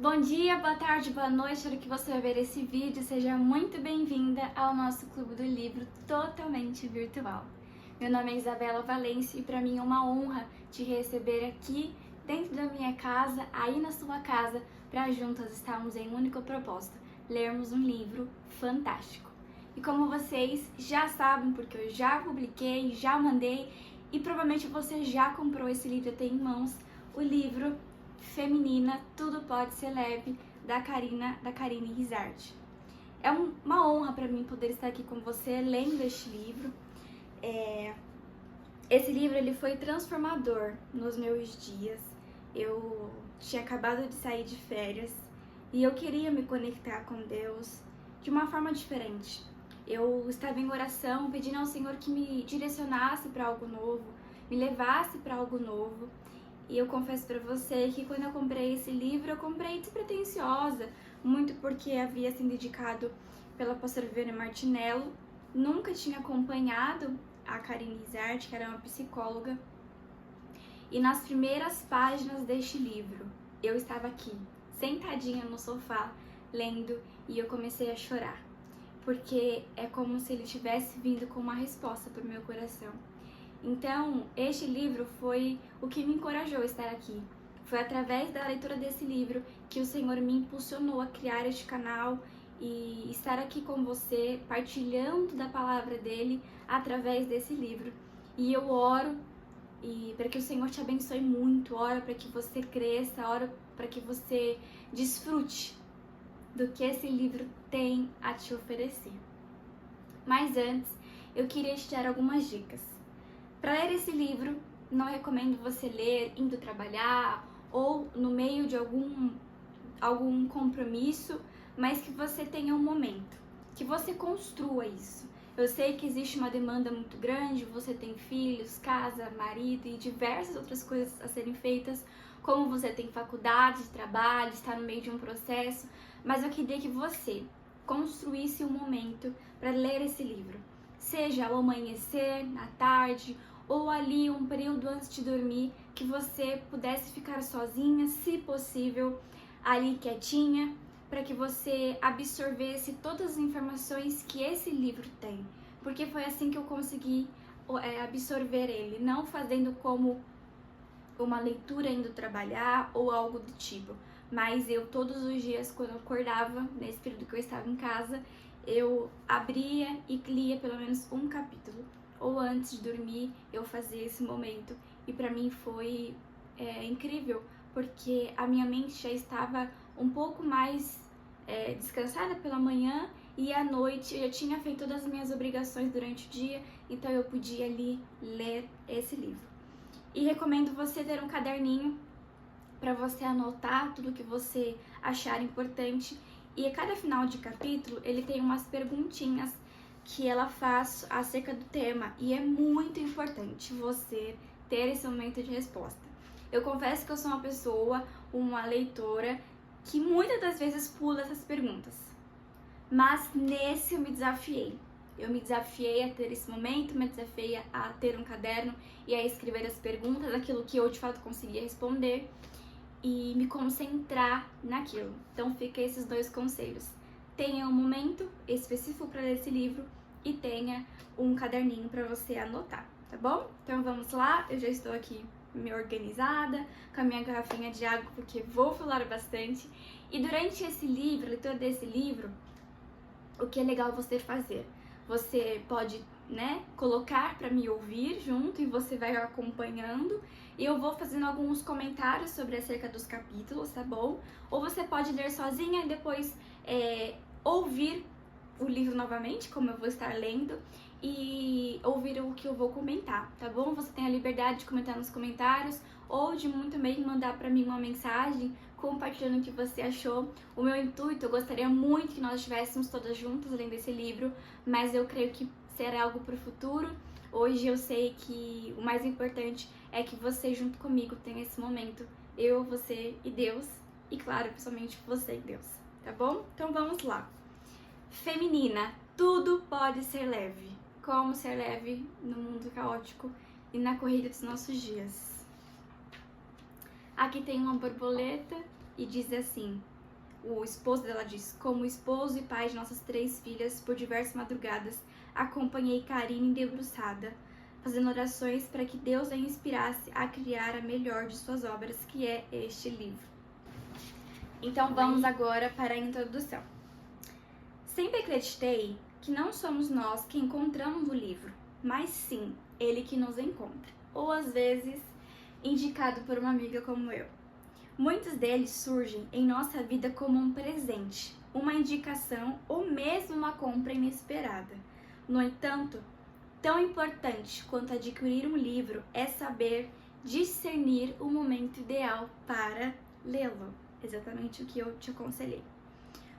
Bom dia, boa tarde, boa noite, na hora que você vai ver esse vídeo, seja muito bem-vinda ao nosso Clube do Livro totalmente virtual. Meu nome é Isabela Valência e para mim é uma honra te receber aqui dentro da minha casa, aí na sua casa, para juntas estarmos em um único propósito, lermos um livro fantástico. E como vocês já sabem, porque eu já publiquei, já mandei e provavelmente você já comprou esse livro, tem em mãos, o livro Feminina, Tudo Pode Ser Leve, da Karine Rizardi. É uma honra para mim poder estar aqui com você lendo este livro. Esse livro ele foi transformador nos meus dias. Eu tinha acabado de sair de férias e eu queria me conectar com Deus de uma forma diferente. Eu estava em oração pedindo ao Senhor que me direcionasse para algo novo, me levasse para algo novo. E eu confesso para você que quando eu comprei esse livro, eu comprei despretensiosa, muito porque havia sido indicado pela pastora Viviane Martinello. Nunca tinha acompanhado a Karine Rizardi, que era uma psicóloga. E nas primeiras páginas deste livro, eu estava aqui, sentadinha no sofá, lendo, e eu comecei a chorar. Porque é como se ele tivesse vindo com uma resposta para o meu coração. Então, este livro foi o que me encorajou a estar aqui. Foi através da leitura desse livro que o Senhor me impulsionou a criar este canal e estar aqui com você, partilhando da palavra dele através desse livro. E eu oro para que o Senhor te abençoe muito, oro para que você cresça, oro para que você desfrute do que esse livro tem a te oferecer. Mas antes, eu queria te dar algumas dicas. Para ler esse livro, não recomendo você ler indo trabalhar ou no meio de algum compromisso, mas que você tenha um momento, que você construa isso. Eu sei que existe uma demanda muito grande, você tem filhos, casa, marido e diversas outras coisas a serem feitas, como você tem faculdade, trabalho, está no meio de um processo, mas eu queria que você construísse um momento para ler esse livro. Seja ao amanhecer, na tarde, ou ali um período antes de dormir, que você pudesse ficar sozinha, se possível, ali quietinha, para que você absorvesse todas as informações que esse livro tem. Porque foi assim que eu consegui absorver ele, não fazendo como uma leitura indo trabalhar ou algo do tipo. Mas eu todos os dias, quando eu acordava, nesse período que eu estava em casa, eu abria e lia pelo menos um capítulo. Ou antes de dormir, eu fazia esse momento. E para mim foi incrível, porque a minha mente já estava um pouco mais descansada pela manhã e à noite eu já tinha feito todas as minhas obrigações durante o dia, então eu podia ali ler esse livro. E recomendo você ter um caderninho para você anotar tudo que você achar importante. E a cada final de capítulo, ele tem umas perguntinhas que ela faz acerca do tema. E é muito importante você ter esse momento de resposta. Eu confesso que eu sou uma pessoa, uma leitora, que muitas das vezes pula essas perguntas. Mas nesse eu me desafiei. Eu me desafiei a ter esse momento, me desafiei a ter um caderno e a escrever as perguntas, aquilo que eu de fato conseguia responder e me concentrar naquilo. Então fica esses dois conselhos. Tenha um momento específico para ler esse livro e tenha um caderninho para você anotar, tá bom? Então vamos lá, eu já estou aqui meio organizada, com a minha garrafinha de água, porque vou falar bastante. E durante esse livro, a leitura desse livro, o que é legal você fazer? Você pode, colocar para me ouvir junto e você vai acompanhando. E eu vou fazendo alguns comentários sobre acerca dos capítulos, tá bom? Ou você pode ler sozinha e depois ouvir o livro novamente, como eu vou estar lendo, e ouvir o que eu vou comentar, tá bom? Você tem a liberdade de comentar nos comentários ou de muito bem mandar para mim uma mensagem compartilhando o que você achou. O meu intuito, eu gostaria muito que nós estivéssemos todas juntas lendo esse livro, mas eu creio que será algo para o futuro. Hoje eu sei que o mais importante é que você junto comigo tenha esse momento, eu, você e Deus, e claro, principalmente você e Deus, tá bom? Então vamos lá. Feminina, tudo pode ser leve. Como ser leve no mundo caótico e na corrida dos nossos dias. Aqui tem uma borboleta e diz assim, o esposo dela diz: como esposo e pai de nossas 3 filhas, por diversas madrugadas, acompanhei Karine debruçada, fazendo orações para que Deus a inspirasse a criar a melhor de suas obras, que é este livro. Então vamos agora para a introdução. Sempre acreditei que não somos nós que encontramos o livro, mas sim ele que nos encontra, ou às vezes indicado por uma amiga como eu. Muitos deles surgem em nossa vida como um presente, uma indicação ou mesmo uma compra inesperada. No entanto, tão importante quanto adquirir um livro é saber discernir o momento ideal para lê-lo. Exatamente o que eu te aconselhei.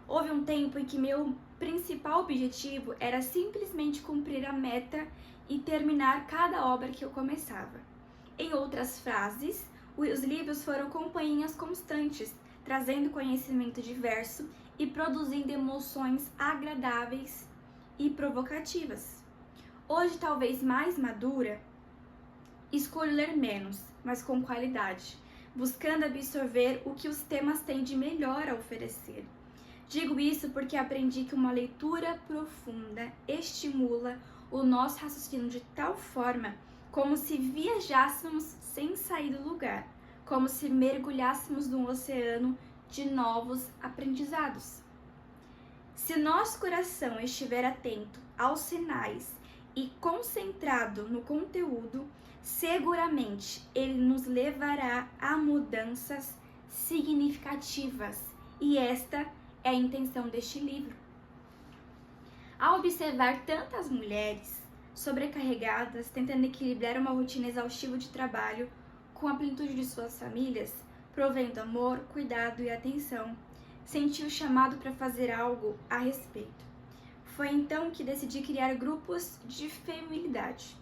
Houve um tempo em que meu principal objetivo era simplesmente cumprir a meta e terminar cada obra que eu começava. Em outras frases, os livros foram companhias constantes, trazendo conhecimento diverso e produzindo emoções agradáveis e provocativas. Hoje, talvez mais madura, escolho ler menos, mas com qualidade, buscando absorver o que os temas têm de melhor a oferecer. Digo isso porque aprendi que uma leitura profunda estimula o nosso raciocínio de tal forma como se viajássemos sem sair do lugar, como se mergulhássemos num oceano de novos aprendizados. Se nosso coração estiver atento aos sinais e concentrado no conteúdo, seguramente ele nos levará a mudanças significativas, e esta é a intenção deste livro. Ao observar tantas mulheres sobrecarregadas, tentando equilibrar uma rotina exaustiva de trabalho com a plenitude de suas famílias, provendo amor, cuidado e atenção, senti o chamado para fazer algo a respeito. Foi então que decidi criar grupos de feminilidade,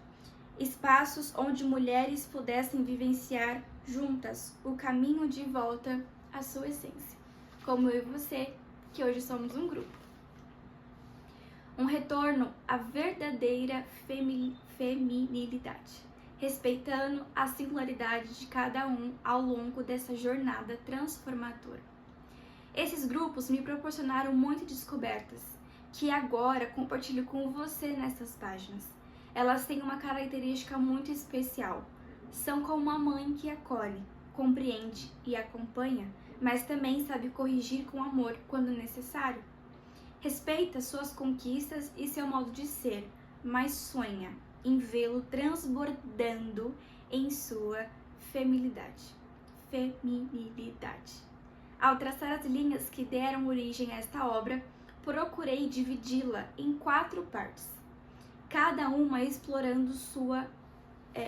espaços onde mulheres pudessem vivenciar juntas o caminho de volta à sua essência, como eu e você, que hoje somos um grupo. Um retorno à verdadeira feminilidade, respeitando a singularidade de cada um ao longo dessa jornada transformadora. Esses grupos me proporcionaram muitas descobertas, que agora compartilho com você nessas páginas. Elas têm uma característica muito especial. São como uma mãe que acolhe, compreende e acompanha, mas também sabe corrigir com amor quando necessário. Respeita suas conquistas e seu modo de ser, mas sonha em vê-lo transbordando em sua feminilidade. Ao traçar as linhas que deram origem a esta obra, procurei dividi-la em 4 partes, cada uma explorando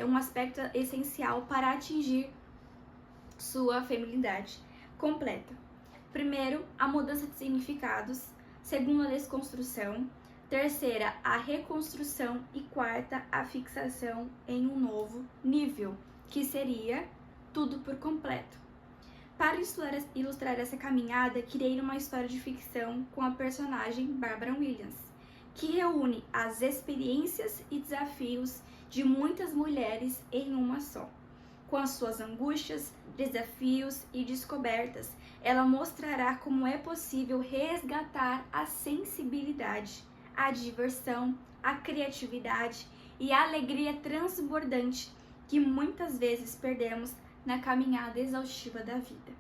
um aspecto essencial para atingir sua feminilidade completa. Primeiro, a mudança de significados. Segunda, a desconstrução. Terceira, a reconstrução. E quarta, a fixação em um novo nível, que seria tudo por completo. Para ilustrar essa caminhada, criei uma história de ficção com a personagem Barbara Williams, que reúne as experiências e desafios de muitas mulheres em uma só. Com as suas angústias, desafios e descobertas, ela mostrará como é possível resgatar a sensibilidade, a diversão, a criatividade e a alegria transbordante que muitas vezes perdemos na caminhada exaustiva da vida.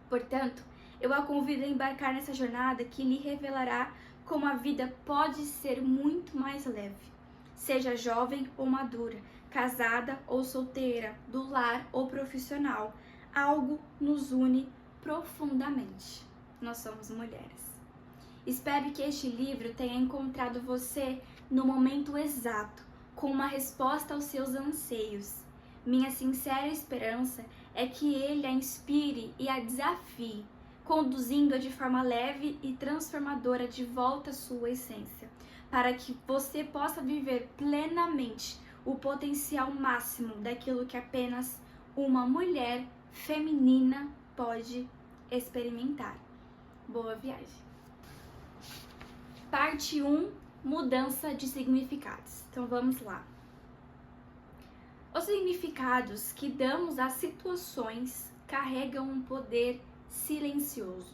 Portanto, eu a convido a embarcar nessa jornada que lhe revelará como a vida pode ser muito mais leve. Seja jovem ou madura, casada ou solteira, do lar ou profissional, algo nos une profundamente. Nós somos mulheres. Espero que este livro tenha encontrado você no momento exato, com uma resposta aos seus anseios. Minha sincera esperança é que ele a inspire e a desafie, conduzindo-a de forma leve e transformadora de volta à sua essência, para que você possa viver plenamente o potencial máximo daquilo que apenas uma mulher feminina pode experimentar. Boa viagem! Parte 1. Mudança de significados. Então vamos lá. Os significados que damos às situações carregam um poder silencioso,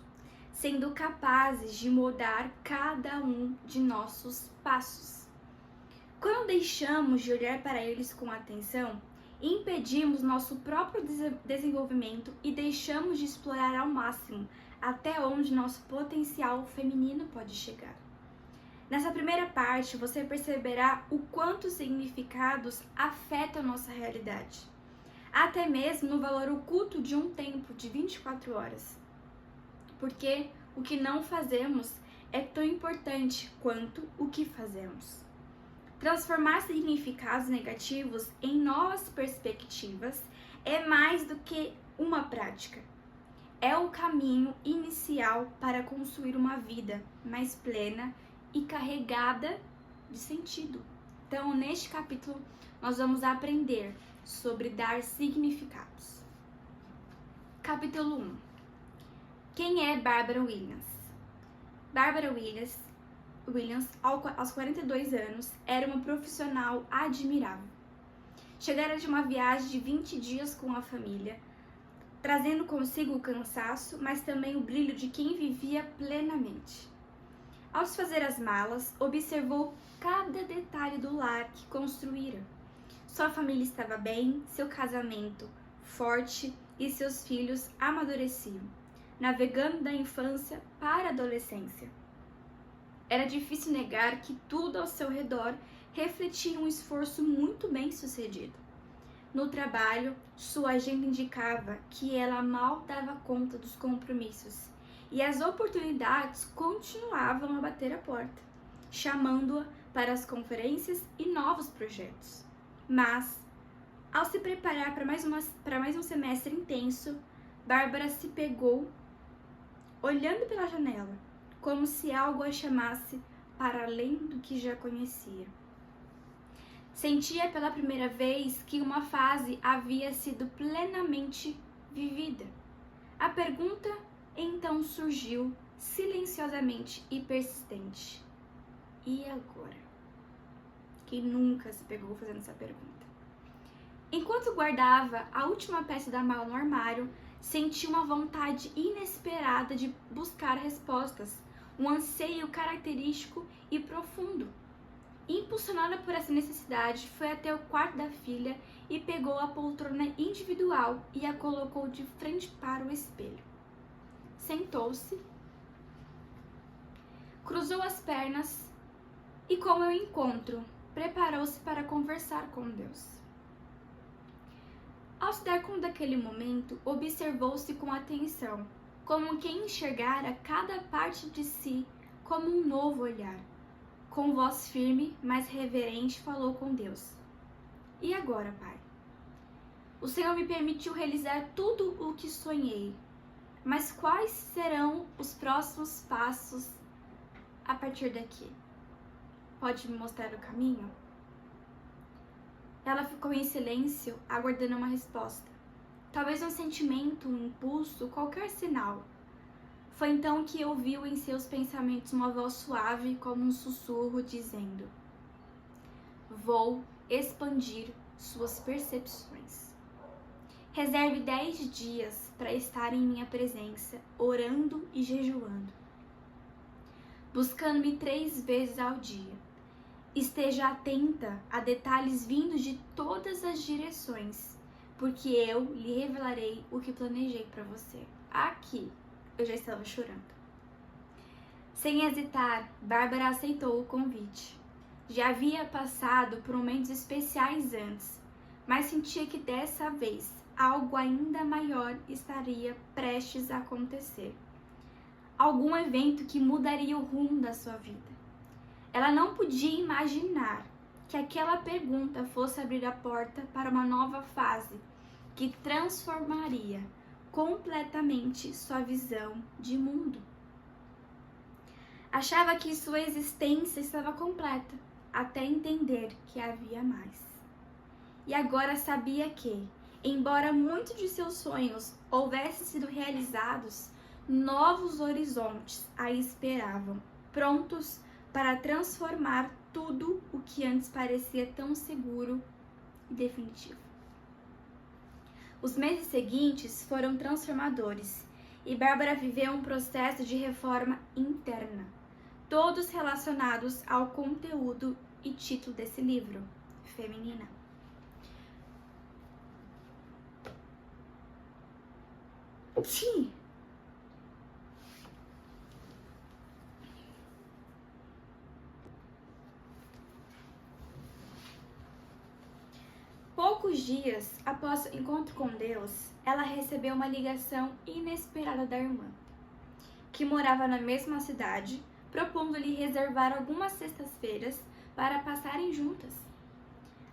sendo capazes de moldar cada um de nossos passos. Quando deixamos de olhar para eles com atenção, impedimos nosso próprio desenvolvimento e deixamos de explorar ao máximo até onde nosso potencial feminino pode chegar. Nessa primeira parte, você perceberá o quanto os significados afetam nossa realidade, até mesmo no valor oculto de um tempo de 24 horas. Porque o que não fazemos é tão importante quanto o que fazemos. Transformar significados negativos em novas perspectivas é mais do que uma prática. É o caminho inicial para construir uma vida mais plena e carregada de sentido. Então, neste capítulo, nós vamos aprender sobre dar significados. Capítulo 1. Quem é Barbara Williams? Barbara Williams, aos 42 anos, era uma profissional admirável. Chegara de uma viagem de 20 dias com a família, trazendo consigo o cansaço, mas também o brilho de quem vivia plenamente. Ao desfazer as malas, observou cada detalhe do lar que construíra. Sua família estava bem, seu casamento forte e seus filhos amadureciam, navegando da infância para a adolescência. Era difícil negar que tudo ao seu redor refletia um esforço muito bem sucedido. No trabalho, sua agenda indicava que ela mal dava conta dos compromissos e as oportunidades continuavam a bater a porta, chamando-a para as conferências e novos projetos. Mas, ao se preparar para mais um semestre intenso, Bárbara se pegou olhando pela janela, como se algo a chamasse para além do que já conhecia. Sentia pela primeira vez que uma fase havia sido plenamente vivida. A pergunta então surgiu silenciosamente e persistente. E agora? Quem nunca se pegou fazendo essa pergunta? Enquanto guardava a última peça da mala no armário, senti uma vontade inesperada de buscar respostas, um anseio característico e profundo. Impulsionada por essa necessidade, foi até o quarto da filha e pegou a poltrona individual e a colocou de frente para o espelho. Sentou-se, cruzou as pernas e, com o encontro, preparou-se para conversar com Deus. Ao se dar conta daquele momento, observou-se com atenção, como quem enxergara cada parte de si como um novo olhar. Com voz firme, mas reverente, falou com Deus. E agora, Pai? O Senhor me permitiu realizar tudo o que sonhei, mas quais serão os próximos passos a partir daqui? Pode me mostrar o caminho? Ela ficou em silêncio, aguardando uma resposta. Talvez um sentimento, um impulso, qualquer sinal. Foi então que ouviu em seus pensamentos uma voz suave, como um sussurro, dizendo: vou expandir suas percepções. Reserve 10 dias para estar em minha presença, orando e jejuando, buscando-me 3 vezes ao dia. Esteja atenta a detalhes vindos de todas as direções, porque eu lhe revelarei o que planejei para você. Aqui, eu já estava chorando. Sem hesitar, Bárbara aceitou o convite. Já havia passado por momentos especiais antes, mas sentia que dessa vez algo ainda maior estaria prestes a acontecer. Algum evento que mudaria o rumo da sua vida. Ela não podia imaginar que aquela pergunta fosse abrir a porta para uma nova fase que transformaria completamente sua visão de mundo. Achava que sua existência estava completa, até entender que havia mais. E agora sabia que, embora muitos de seus sonhos houvessem sido realizados, novos horizontes a esperavam, prontos para transformar tudo o que antes parecia tão seguro e definitivo. Os meses seguintes foram transformadores e Bárbara viveu um processo de reforma interna, todos relacionados ao conteúdo e título desse livro, Feminina. Sim. Poucos dias após o encontro com Deus, ela recebeu uma ligação inesperada da irmã, que morava na mesma cidade, propondo-lhe reservar algumas sextas-feiras para passarem juntas.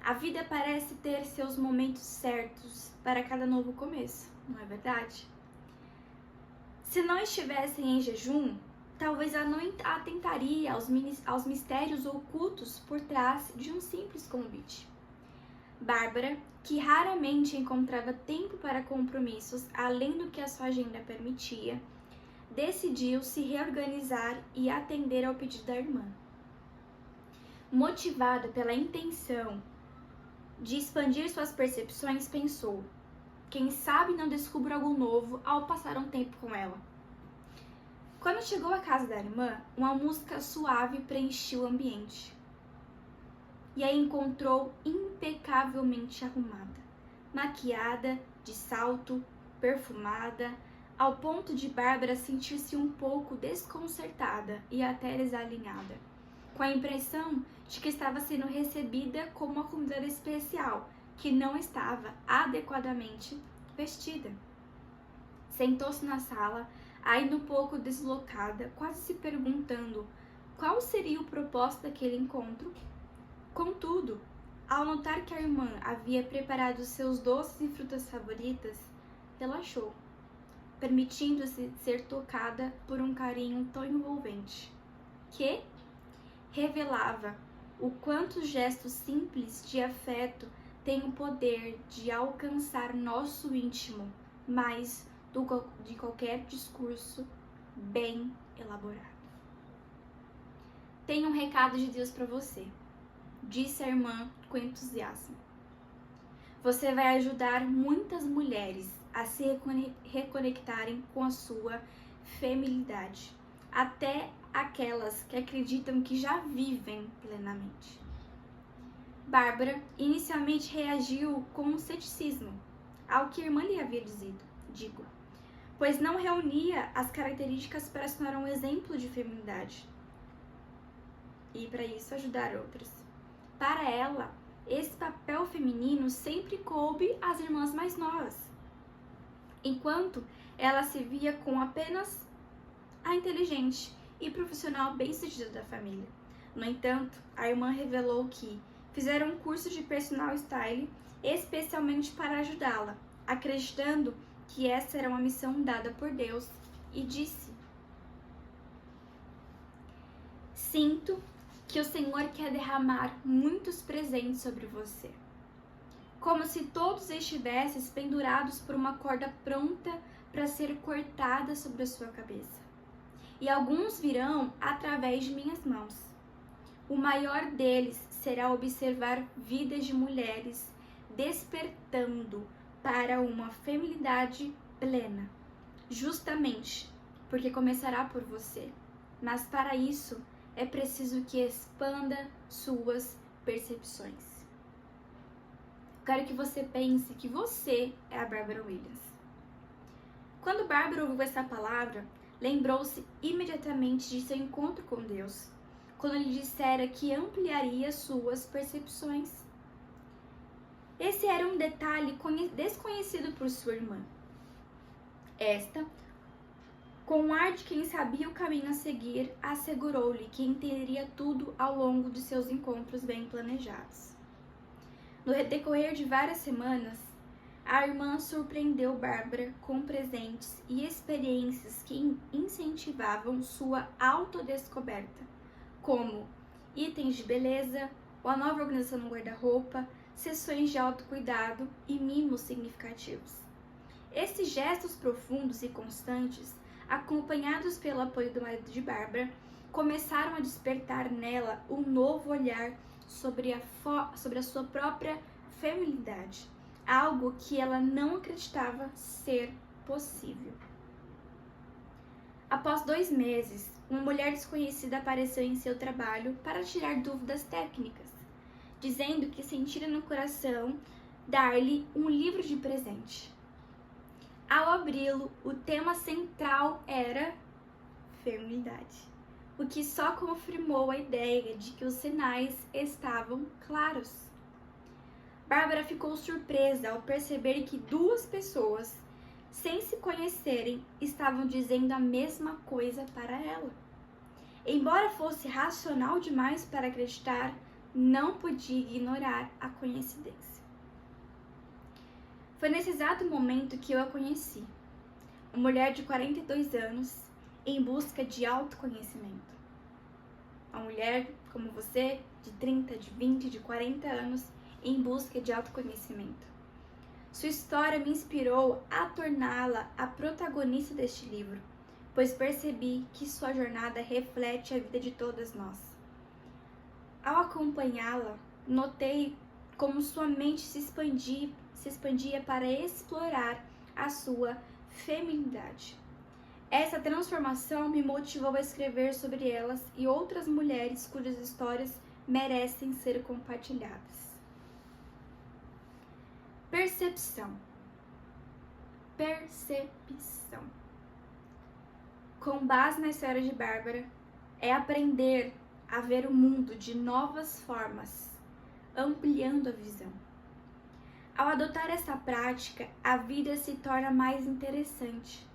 A vida parece ter seus momentos certos para cada novo começo, não é verdade? Se não estivessem em jejum, talvez ela não atentaria aos mistérios ocultos por trás de um simples convite. Bárbara, que raramente encontrava tempo para compromissos além do que a sua agenda permitia, decidiu se reorganizar e atender ao pedido da irmã. Motivada pela intenção de expandir suas percepções, pensou: quem sabe não descubro algo novo ao passar um tempo com ela. Quando chegou à casa da irmã, uma música suave preencheu o ambiente. E a encontrou impecavelmente arrumada, maquiada, de salto, perfumada, ao ponto de Bárbara sentir-se um pouco desconcertada e até desalinhada, com a impressão de que estava sendo recebida como uma convidada especial, que não estava adequadamente vestida. Sentou-se na sala, ainda um pouco deslocada, quase se perguntando qual seria o propósito daquele encontro. Contudo, ao notar que a irmã havia preparado seus doces e frutas favoritas, relaxou, permitindo-se ser tocada por um carinho tão envolvente, que revelava o quanto gestos simples de afeto têm o poder de alcançar nosso íntimo mais de qualquer discurso bem elaborado. Tenho um recado de Deus para você, disse a irmã com entusiasmo. Você vai ajudar muitas mulheres a se reconectarem com a sua feminilidade, até aquelas que acreditam que já vivem plenamente. Bárbara inicialmente reagiu com um ceticismo ao que a irmã lhe havia dito, pois não reunia as características para se tornar um exemplo de feminilidade e, para isso, ajudar outras. Para ela, esse papel feminino sempre coube às irmãs mais novas, enquanto ela se via com apenas a inteligente e profissional bem-sucedida da família. No entanto, a irmã revelou que fizeram um curso de personal style especialmente para ajudá-la, acreditando que essa era uma missão dada por Deus, e disse: sinto que o Senhor quer derramar muitos presentes sobre você, como se todos estivessem pendurados por uma corda pronta para ser cortada sobre a sua cabeça. E alguns virão através de minhas mãos. O maior deles será observar vidas de mulheres despertando para uma feminilidade plena, justamente porque começará por você. Mas para isso é preciso que expanda suas percepções. Quero que você pense que você é a Bárbara Williams. Quando Bárbara ouviu essa palavra, lembrou-se imediatamente de seu encontro com Deus, quando lhe dissera que ampliaria suas percepções. Esse era um detalhe desconhecido por sua irmã. Esta, com um ar de quem sabia o caminho a seguir, assegurou-lhe que entenderia tudo ao longo de seus encontros bem planejados. No decorrer de várias semanas, a irmã surpreendeu Bárbara com presentes e experiências que incentivavam sua autodescoberta, como itens de beleza, uma nova organização no guarda-roupa, sessões de autocuidado e mimos significativos. Esses gestos profundos e constantes, acompanhados pelo apoio do marido de Bárbara, começaram a despertar nela um novo olhar sobre a sua própria feminilidade, algo que ela não acreditava ser possível. Após 2 meses, uma mulher desconhecida apareceu em seu trabalho para tirar dúvidas técnicas, dizendo que sentira no coração dar-lhe um livro de presente. Ao abri-lo, o tema central era feminilidade, o que só confirmou a ideia de que os sinais estavam claros. Bárbara ficou surpresa ao perceber que 2 pessoas, sem se conhecerem, estavam dizendo a mesma coisa para ela. Embora fosse racional demais para acreditar, não podia ignorar a coincidência. Foi nesse exato momento que eu a conheci, uma mulher de 42 anos em busca de autoconhecimento. Uma mulher como você, de 30, de 20, de 40 anos, em busca de autoconhecimento. Sua história me inspirou a torná-la a protagonista deste livro, pois percebi que sua jornada reflete a vida de todas nós. Ao acompanhá-la, notei como sua mente se expandia para explorar a sua feminilidade. Essa transformação me motivou a escrever sobre elas e outras mulheres cujas histórias merecem ser compartilhadas. Percepção. Com base na história de Bárbara, é aprender a ver o mundo de novas formas, ampliando a visão. Ao adotar essa prática, a vida se torna mais interessante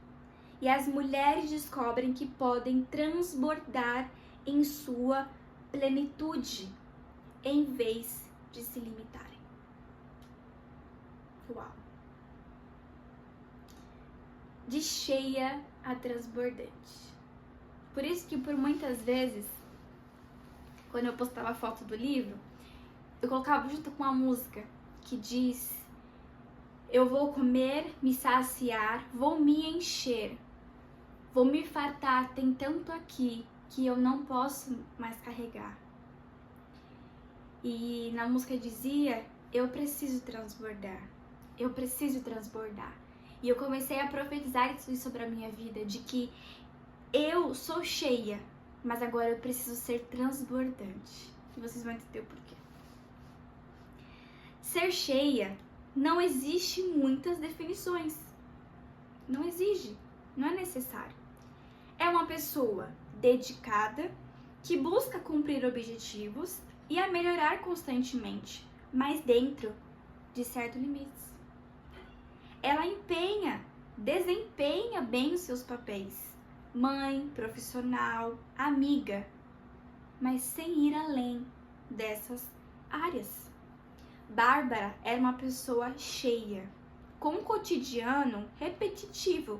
e as mulheres descobrem que podem transbordar em sua plenitude, em vez de se limitarem. Uau! De cheia a transbordante. Por isso que por muitas vezes, quando eu postava a foto do livro, eu colocava junto com a música que diz: eu vou comer, me saciar, vou me encher, vou me fartar, tem tanto aqui que eu não posso mais carregar. E na música dizia: eu preciso transbordar, eu preciso transbordar. E eu comecei a profetizar isso sobre a minha vida, de que eu sou cheia, mas agora eu preciso ser transbordante. E vocês vão entender o porquê. Ser cheia não existe muitas definições. Não exige, não é necessário. É uma pessoa dedicada, que busca cumprir objetivos e a melhorar constantemente, mas dentro de certos limites. Ela desempenha bem os seus papéis, mãe, profissional, amiga, mas sem ir além dessas áreas. Bárbara era uma pessoa cheia, com um cotidiano repetitivo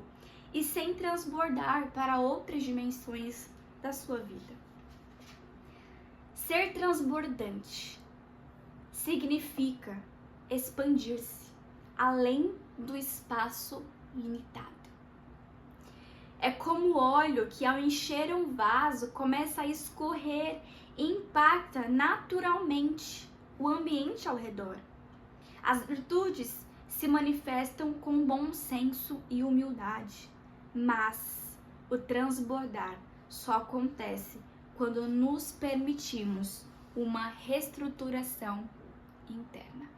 e sem transbordar para outras dimensões da sua vida. Ser transbordante significa expandir-se além do espaço limitado. É como o óleo que, ao encher um vaso, começa a escorrer e impacta naturalmente o ambiente ao redor. As virtudes se manifestam com bom senso e humildade, mas o transbordar só acontece quando nos permitimos uma reestruturação interna.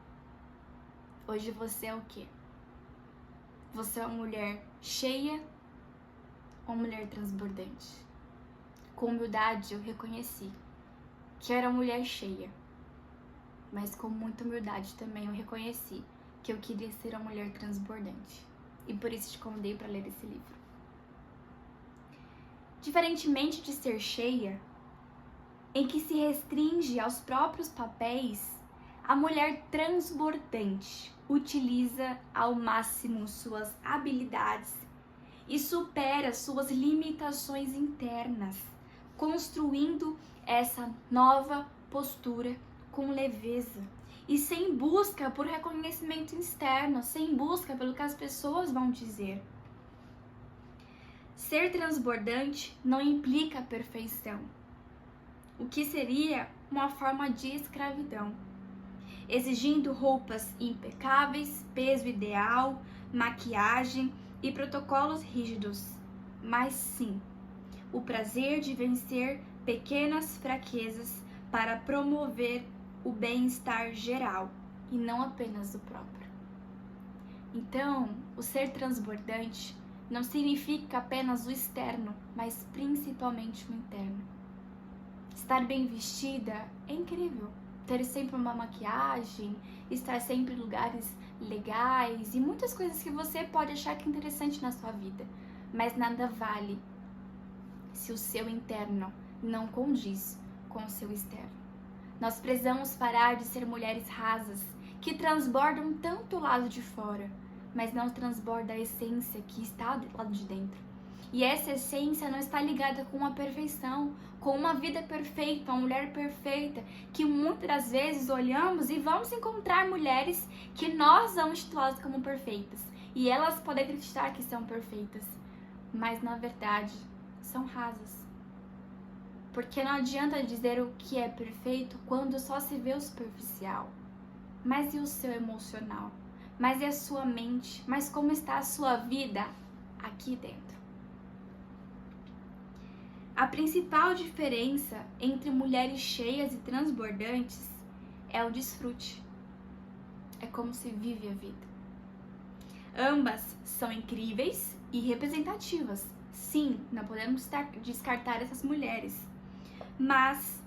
Hoje você é o quê? Você é uma mulher cheia ou uma mulher transbordante? Com humildade eu reconheci que eu era uma mulher cheia, mas com muita humildade também eu reconheci que eu queria ser uma mulher transbordante. E por isso te convidei para ler esse livro. Diferentemente de ser cheia, em que se restringe aos próprios papéis, a mulher transbordante utiliza ao máximo suas habilidades e supera suas limitações internas, construindo essa nova postura com leveza e sem busca por reconhecimento externo, sem busca pelo que as pessoas vão dizer. Ser transbordante não implica perfeição, o que seria uma forma de escravidão, exigindo roupas impecáveis, peso ideal, maquiagem e protocolos rígidos. mas sim o prazer de vencer pequenas fraquezas para promover o bem-estar geral e não apenas o próprio. Então, o ser transbordante não significa apenas o externo, mas principalmente o interno. Estar bem vestida é incrível. Ter sempre uma maquiagem, estar sempre em lugares legais e muitas coisas que você pode achar que é interessante na sua vida, mas nada vale se o seu interno não condiz com o seu externo. Nós precisamos parar de ser mulheres rasas que transbordam tanto o lado de fora, mas não transborda a essência que está do lado de dentro. E essa essência não está ligada com a perfeição, com uma vida perfeita, uma mulher perfeita, que muitas das vezes olhamos e vamos encontrar mulheres que nós vamos titulá-las como perfeitas. E elas podem acreditar que são perfeitas, mas na verdade são rasas. Porque não adianta dizer o que é perfeito quando só se vê o superficial. Mas e o seu emocional? Mas e a sua mente? Mas como está a sua vida aqui dentro? A principal diferença entre mulheres cheias e transbordantes é o desfrute. É como se vive a vida. Ambas são incríveis e representativas. Sim, não podemos descartar essas mulheres. Mas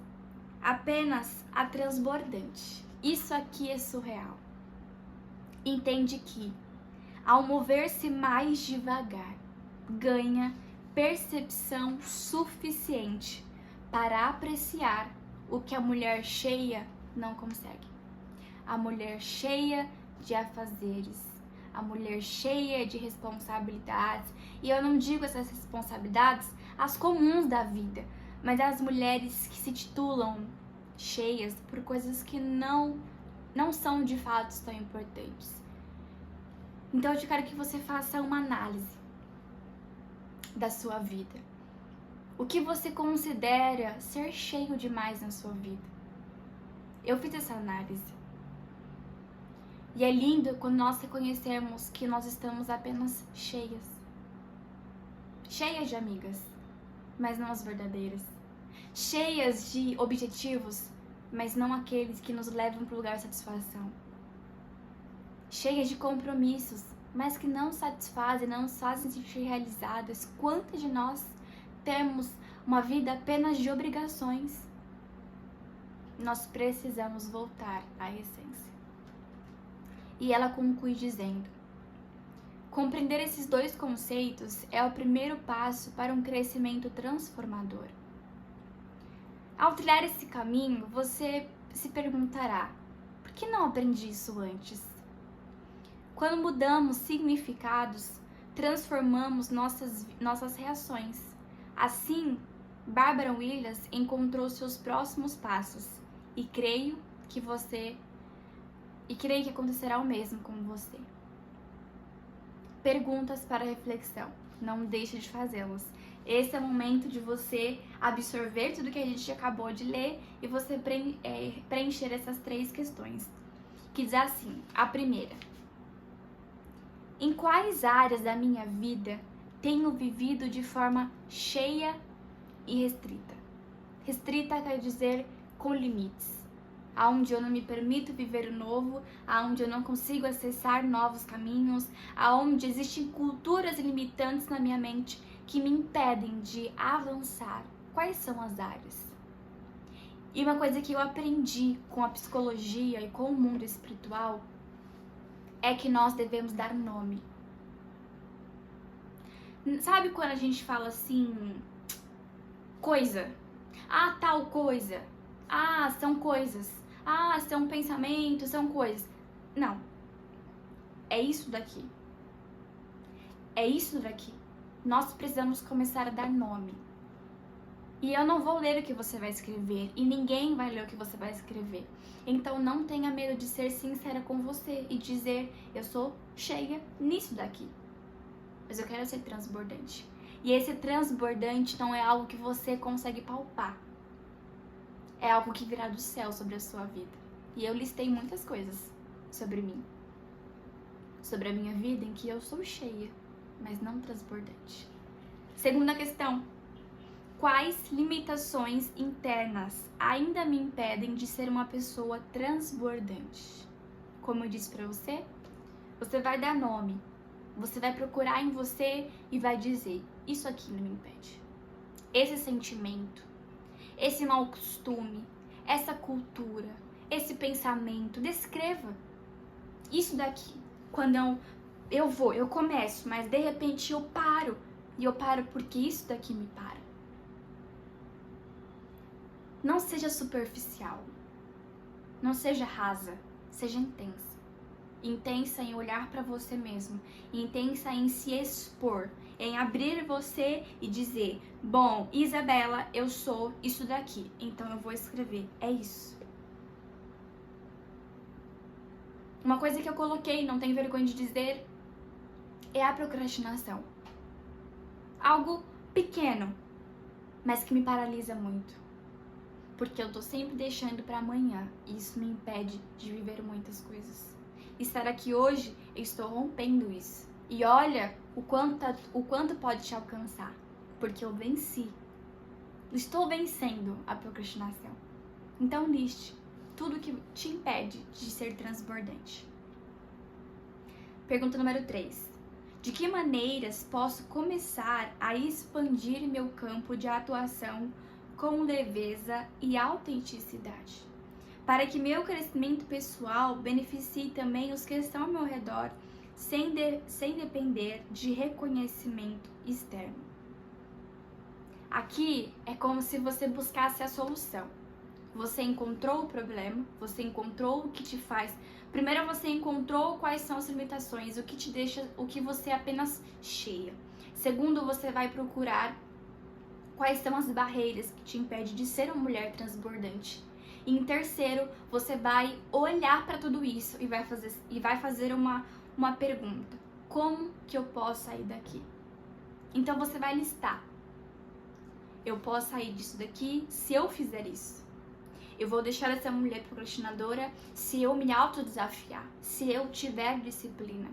apenas a transbordante. Isso aqui é surreal. Entende que, ao mover-se mais devagar, ganha percepção suficiente para apreciar o que a mulher cheia não consegue. A mulher cheia de afazeres, a mulher cheia de responsabilidades, e eu não digo essas responsabilidades as comuns da vida, mas as mulheres que se titulam cheias por coisas que não são de fato tão importantes. Então eu quero que você faça uma análise da sua vida. O que você considera ser cheio demais na sua vida? Eu fiz essa análise. E é lindo quando nós reconhecemos que nós estamos apenas cheias. Cheias de amigas, mas não as verdadeiras. Cheias de objetivos, mas não aqueles que nos levam para o lugar de satisfação. Cheias de compromissos, mas que não satisfazem, não nos fazem sentir realizadas. Quantas de nós temos uma vida apenas de obrigações? Nós precisamos voltar à essência. E ela conclui dizendo: compreender esses dois conceitos é o primeiro passo para um crescimento transformador. Ao trilhar esse caminho, você se perguntará: por que não aprendi isso antes? Quando mudamos significados, transformamos nossas reações. Assim, Barbara Williams encontrou seus próximos passos e creio que acontecerá o mesmo com você. Perguntas para reflexão. Não deixe de fazê-las. Esse é o momento de você absorver tudo que a gente acabou de ler e você preencher essas 3 questões. Que diz assim, a primeira: em quais áreas da minha vida tenho vivido de forma cheia e restrita? Restrita quer dizer com limites. Aonde eu não me permito viver o novo, aonde eu não consigo acessar novos caminhos, aonde existem culturas limitantes na minha mente que me impedem de avançar. Quais são as áreas? E uma coisa que eu aprendi com a psicologia e com o mundo espiritual é que nós devemos dar nome. Sabe quando a gente fala assim, coisa? Ah, tal coisa. Ah, são coisas. Ah, são pensamentos, são coisas. Não. É isso daqui. É isso daqui. Nós precisamos começar a dar nome. E eu não vou ler o que você vai escrever. E ninguém vai ler o que você vai escrever. Então não tenha medo de ser sincera com você e dizer: eu sou cheia nisso daqui, mas eu quero ser transbordante. E esse transbordante não é algo que você consegue palpar. É algo que virá do céu sobre a sua vida. E eu listei muitas coisas sobre mim. Sobre a minha vida em que eu sou cheia, mas não transbordante. Segunda questão: quais limitações internas ainda me impedem de ser uma pessoa transbordante? Como eu disse pra você, você vai dar nome, você vai procurar em você e vai dizer: isso aqui não me impede. Esse sentimento, esse mau costume, essa cultura, esse pensamento, descreva. Isso daqui, quando eu começo, mas de repente eu paro. E eu paro porque isso daqui me para. Não seja superficial. Não seja rasa. Seja intensa. Intensa em olhar para você mesmo. Intensa em se expor. Em abrir você e dizer: bom, Isabela, eu sou isso daqui. Então eu vou escrever. É isso. Uma coisa que eu coloquei, não tenho vergonha de dizer, é a procrastinação. Algo pequeno, mas que me paralisa muito. Porque eu tô sempre deixando pra amanhã e isso me impede de viver muitas coisas. Estar aqui hoje, eu estou rompendo isso. E olha o quanto pode te alcançar. Porque eu venci. Estou vencendo a procrastinação. Então liste tudo que te impede de ser transbordante. Pergunta número 3. De que maneiras posso começar a expandir meu campo de atuação com leveza e autenticidade, para que meu crescimento pessoal beneficie também os que estão ao meu redor, sem depender de reconhecimento externo? Aqui é como se você buscasse a solução. Você encontrou o problema, você encontrou o que te faz. Primeiro você encontrou quais são as limitações, o que te deixa, o que você apenas cheia. Segundo, você vai procurar quais são as barreiras que te impedem de ser uma mulher transbordante. E em terceiro, você vai olhar para tudo isso e vai fazer uma pergunta: como que eu posso sair daqui? Então você vai listar: eu posso sair disso daqui se eu fizer isso. Eu vou deixar essa mulher procrastinadora se eu me autodesafiar, se eu tiver disciplina.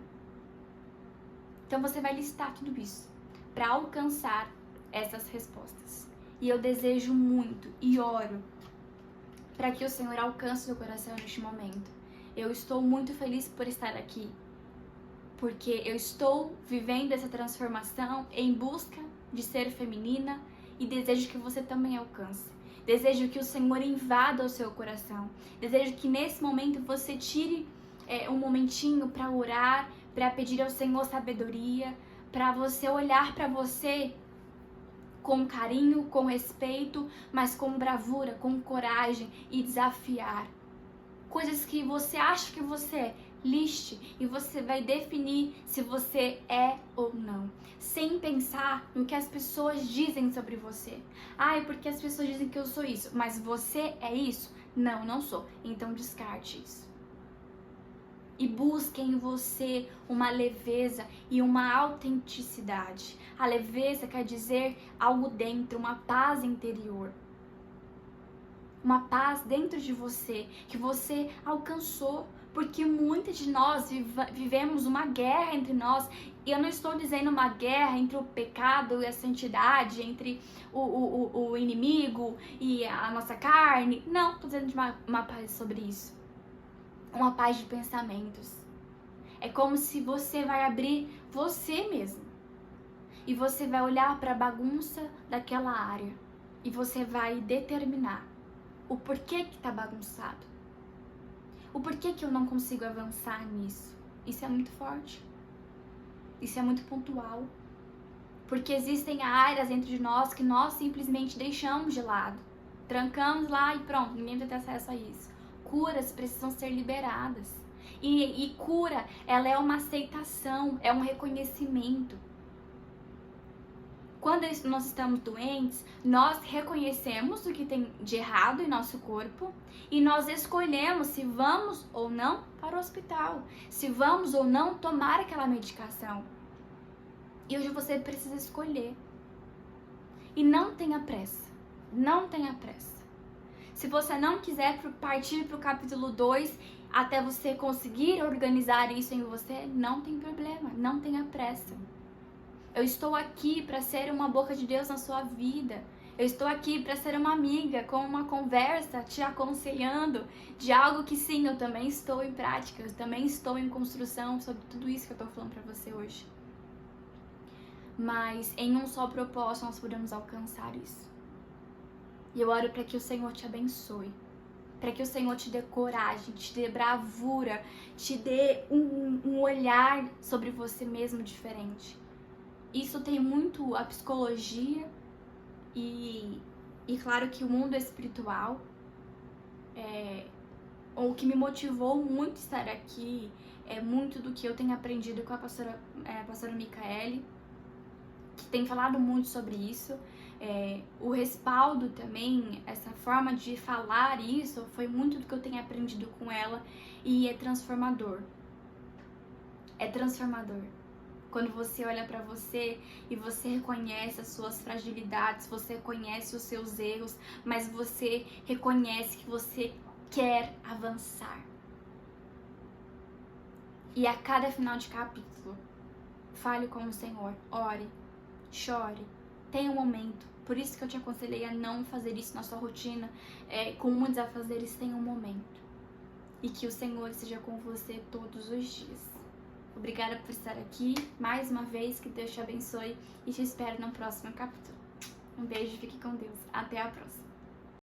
Então você vai listar tudo isso para alcançar essas respostas. E eu desejo muito e oro para que o Senhor alcance seu coração neste momento. Eu estou muito feliz por estar aqui, porque eu estou vivendo essa transformação em busca de ser feminina e desejo que você também alcance. Desejo que o Senhor invada o seu coração. Desejo que nesse momento você tire um momentinho para orar, para pedir ao Senhor sabedoria, para você olhar para você com carinho, com respeito, mas com bravura, com coragem e desafiar. Coisas que você acha que você é, liste e você vai definir se você é ou não, sem pensar no que as pessoas dizem sobre você. Ai, porque as pessoas dizem que eu sou isso, mas você é isso? Não, não sou. Então descarte isso. E busque em você uma leveza e uma autenticidade. A leveza quer dizer algo dentro, uma paz interior. Uma paz dentro de você, que você alcançou. Porque muitas de nós vivemos uma guerra entre nós. E eu não estou dizendo uma guerra entre o pecado e a santidade, entre o inimigo e a nossa carne. Não, estou dizendo de uma paz sobre isso. Uma paz de pensamentos. É como se você vai abrir você mesmo. E você vai olhar para a bagunça daquela área. E você vai determinar o porquê que está bagunçado. O porquê que eu não consigo avançar nisso. Isso é muito forte. Isso é muito pontual. Porque existem áreas dentro de nós que nós simplesmente deixamos de lado. Trancamos lá e pronto, ninguém vai ter acesso a isso. Curas precisam ser liberadas. E cura, ela é uma aceitação, é um reconhecimento. Quando nós estamos doentes, nós reconhecemos o que tem de errado em nosso corpo e nós escolhemos se vamos ou não para o hospital, se vamos ou não tomar aquela medicação. E hoje você precisa escolher. E não tenha pressa, não tenha pressa. Se você não quiser partir para o capítulo 2, até você conseguir organizar isso em você, não tem problema, não tenha pressa. Eu estou aqui para ser uma boca de Deus na sua vida. Eu estou aqui para ser uma amiga, com uma conversa, te aconselhando de algo que sim, eu também estou em prática, eu também estou em construção sobre tudo isso que eu estou falando para você hoje. Mas em um só propósito nós podemos alcançar isso. E eu oro para que o Senhor te abençoe, para que o Senhor te dê coragem, te dê bravura, te dê um olhar sobre você mesmo diferente. Isso tem muito a psicologia e claro que o mundo espiritual. O que me motivou muito estar aqui é muito do que eu tenho aprendido com a pastora Micaele, que tem falado muito sobre isso. O respaldo também, essa forma de falar isso, foi muito do que eu tenho aprendido com ela e é transformador. É transformador. Quando você olha pra você e você reconhece as suas fragilidades, você reconhece os seus erros, mas você reconhece que você quer avançar. E a cada final de capítulo, fale com o Senhor, ore, chore, tenha um momento. Por isso que eu te aconselhei a não fazer isso na sua rotina, com muitos afazeres, tenha um momento. E que o Senhor esteja com você todos os dias. Obrigada por estar aqui, mais uma vez, que Deus te abençoe e te espero no próximo capítulo. Um beijo, fique com Deus, até a próxima.